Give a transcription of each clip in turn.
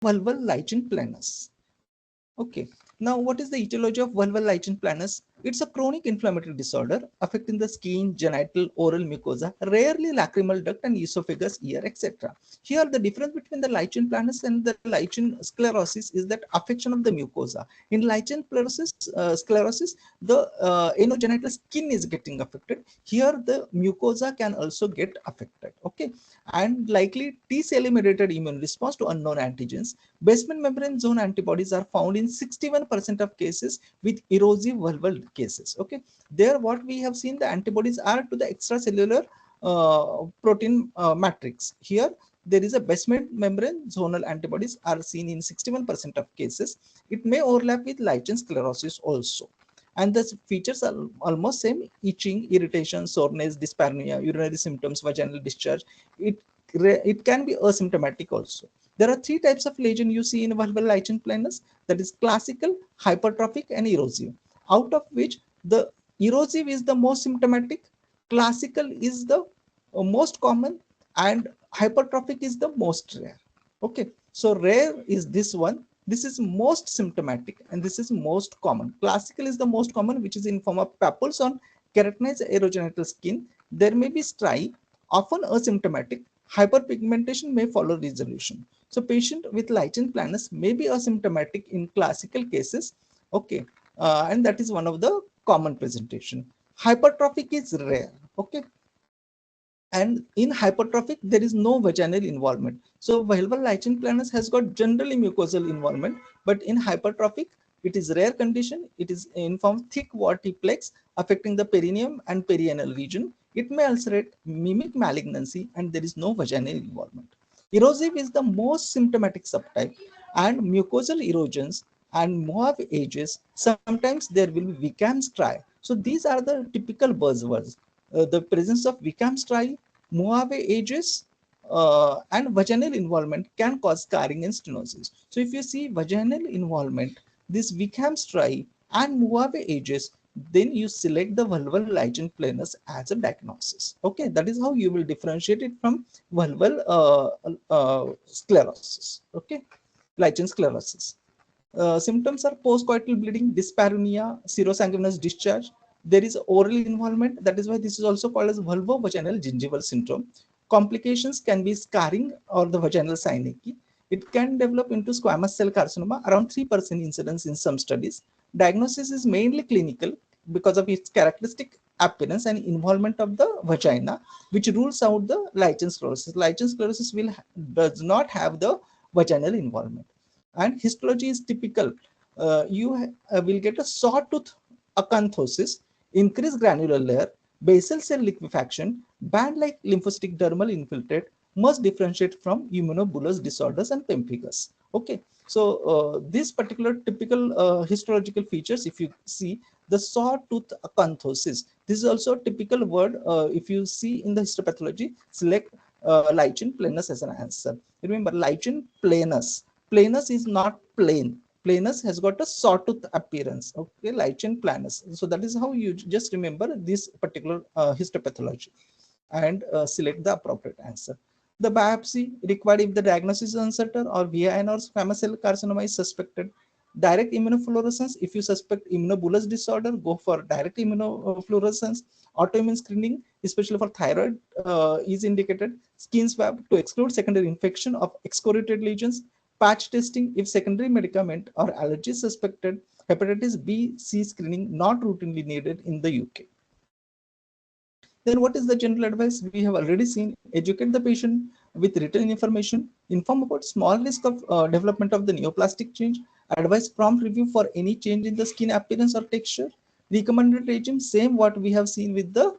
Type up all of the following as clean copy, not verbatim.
vulval lichen planus. Okay. Now, what is the etiology of vulval lichen planus? It's a chronic inflammatory disorder affecting the skin, genital, oral mucosa, rarely lacrimal duct and esophagus, ear, etc. Here, the difference between the lichen planus and the lichen sclerosis is that affection of the mucosa. In lichen sclerosis, the anogenital skin is getting affected. Here, the mucosa can also get affected. Okay, and likely T-cell mediated immune response to unknown antigens. Basement membrane zone antibodies are found in 61% of cases with erosive vulval cases. Okay, there what we have seen, the antibodies are to the extracellular protein matrix. Here there is a basement membrane zonal antibodies are seen in 61% of cases. It may overlap with lichen sclerosis also. And the features are almost same: itching, irritation, soreness, dyspareunia, urinary symptoms, vaginal discharge. It can be asymptomatic also. There are three types of lesion you see in vulval lichen planus, that is classical, hypertrophic, and erosive. Out of which the erosive is the most symptomatic, classical is the most common, and hypertrophic is the most rare. Okay, so rare is this one. This is most symptomatic and this is most common. Classical is the most common, which is in form of papules on keratinized erogenital skin. There may be striae, often asymptomatic. Hyperpigmentation may follow resolution. So patient with lichen planus may be asymptomatic in classical cases. Okay, and that is one of the common presentation. Hypertrophic is rare. Okay, and in hypertrophic there is no vaginal involvement. So vulval lichen planus has got generally mucosal involvement, but in hypertrophic it is rare condition. It is in form thick warty plaques affecting the perineum and perianal region. It may ulcerate, mimic malignancy, and there is no vaginal involvement. Erosive is the most symptomatic subtype, and mucosal erosions and mauve edges. Sometimes there will be Wickham striae. So these are the typical buzzwords. The presence of Wickham striae, mauve edges, and vaginal involvement can cause scarring and stenosis. So if you see vaginal involvement, this Wickham striae and mauve edges, then you select the vulval lichen planus as a diagnosis. Okay, that is how you will differentiate it from vulval sclerosis. Okay, lichen sclerosis. Symptoms are postcoital bleeding, dyspareunia, serosanguinous discharge. There is oral involvement. That is why this is also called as vulvovaginal gingival syndrome. Complications can be scarring or the vaginal synecdoche. It can develop into squamous cell carcinoma, around 3% incidence in some studies. Diagnosis is mainly clinical because of its characteristic appearance and involvement of the vagina, which rules out the lichen sclerosis. Lichen sclerosis does not have the vaginal involvement. And histology is typical. You will get a sawtooth acanthosis, increased granular layer, basal cell liquefaction, band-like lymphocytic dermal infiltrate, must differentiate from immunobullous disorders and pemphigus. Okay, so this particular typical histological features, if you see the sawtooth acanthosis, this is also a typical word. If you see in the histopathology, select lichen planus as an answer. Remember, lichen planus. Planus is not plain. Planus has got a sawtooth appearance. Okay, lichen planus. So that is how you just remember this particular histopathology and select the appropriate answer. The biopsy required if the diagnosis is uncertain or VIN or squamous cell carcinoma is suspected. Direct immunofluorescence, if you suspect immunobullous disorder, go for direct immunofluorescence. Autoimmune screening, especially for thyroid, is indicated. Skin swab to exclude secondary infection of excoriated lesions. Patch testing if secondary medicament or allergy suspected. Hepatitis B, C screening not routinely needed in the UK. Then what is the general advice? We have already seen: educate the patient with written information, inform about small risk of development of the neoplastic change, advise prompt review for any change in the skin appearance or texture. Recommended regime, same what we have seen with the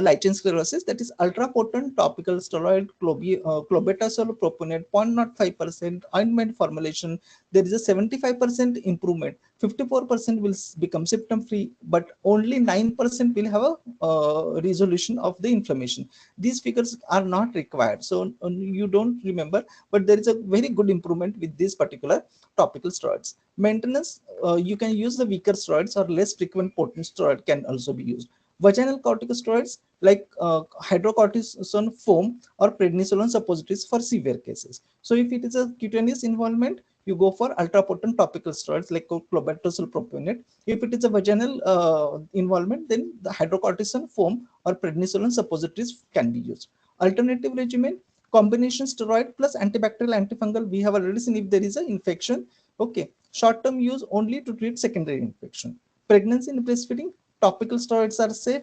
lichen sclerosis, that is ultra potent topical steroid clobetasol propionate 0.05% ointment formulation. There is a 75% improvement. 54% will become symptom free, but only 9% will have a resolution of the inflammation. These figures are not required, so you don't remember, but there is a very good improvement with this particular topical steroids. Maintenance, you can use the weaker steroids or less frequent potent steroid can also be used. Vaginal corticosteroids like hydrocortisone foam or prednisolone suppositories for severe cases. So if it is a cutaneous involvement, you go for ultra-potent topical steroids like clobetasol propionate. If it is a vaginal involvement, then the hydrocortisone foam or prednisolone suppositories can be used. Alternative regimen, combination steroid plus antibacterial antifungal. We have already seen if there is an infection. Okay, short-term use only to treat secondary infection. Pregnancy and breastfeeding, topical steroids are safe.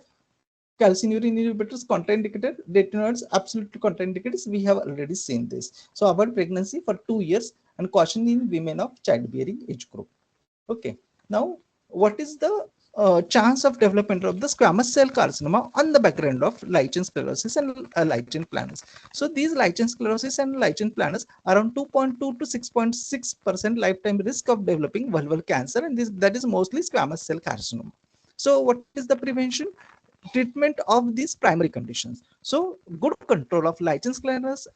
Calcineurin inhibitors contraindicated, retinoids absolutely contraindicated. We have already seen this. So avoid pregnancy for 2 years and caution in women of childbearing age group. Okay. Now, what is the chance of development of the squamous cell carcinoma on the background of lichen sclerosis and lichen planus? So these lichen sclerosis and lichen planus around 2.2 to 6.6% lifetime risk of developing vulval cancer, and that is mostly squamous cell carcinoma. So what is the prevention? Treatment of these primary conditions. So good control of lichen sclerosis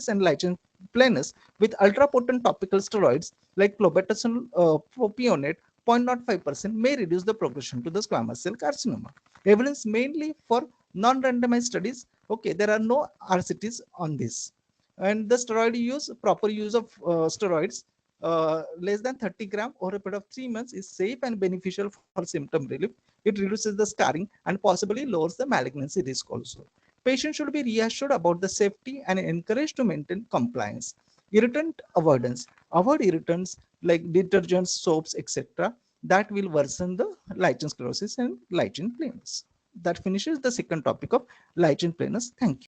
and lichen planus with ultra potent topical steroids like clobetasol propionate 0.05% may reduce the progression to the squamous cell carcinoma. Evidence mainly for non-randomized studies. Okay, there are no RCTs on this. And the steroid use, proper use of steroids less than 30 gram over a period of 3 months is safe and beneficial for symptom relief. It reduces the scarring and possibly lowers the malignancy risk also. Patients should be reassured about the safety and encouraged to maintain compliance. Irritant avoidance. Avoid irritants like detergents, soaps, etc. that will worsen the lichen sclerosis and lichen planus. That finishes the second topic of lichen planus. Thank you.